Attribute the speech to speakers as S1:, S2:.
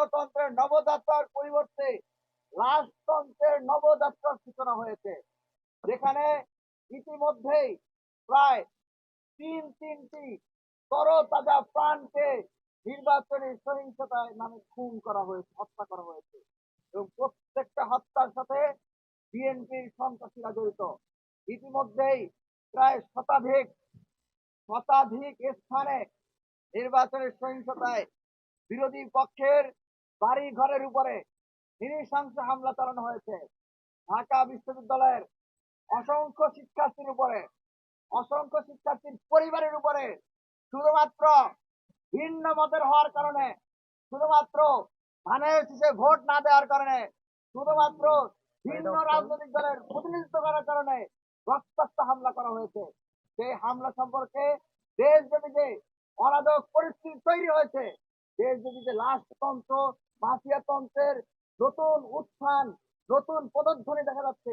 S1: গণতন্ত্রের নবযাত্রার পরিবর্তে রাজতন্ত্রের নবযাত্রার সূচনা হয়েছে, যেখানে ইতিমধ্যেই প্রায় তিনটি তরতাজা প্রাণকে নির্বাচনী সহিংসতায় নামে খুন করা হয়েছে, হত্যা করা হয়েছে এবং প্রত্যেকটা হত্যার সাথে বিএনপির সন্ত্রাসীরা জড়িত। ইতিমধ্যেই প্রায় শতাধিক স্থানে নির্বাচনের সহিংসতায় বিরোধী পক্ষের বাড়ি ঘরের উপরে নৃশংস হামলা চালানো হয়েছে। ঢাকা বিশ্ববিদ্যালয়ের অসংখ্য শিক্ষার্থীর উপরে, অসংখ্য শিক্ষার্থীর পরিবারের উপরে শুধুমাত্র ভিন্ন মতের হওয়ার কারণে, শুধুমাত্র ধানের শীষে ভোট না দেওয়ার কারণে, শুধুমাত্র ভিন্ন রাজনৈতিক দলের প্রতিনিধিত্ব করার কারণে রক্তাক্ত হামলা করা হয়েছে। সেই হামলা সম্পর্কে দেশব্যাপী যে অরাজক পরিস্থিতি তৈরি হয়েছে, দেশব্যাপী যে রাজতন্ত্র মাফিয়া তন্ত্রের নতুন উত্থান, নতুন পদধ্বনি দেখা যাচ্ছে,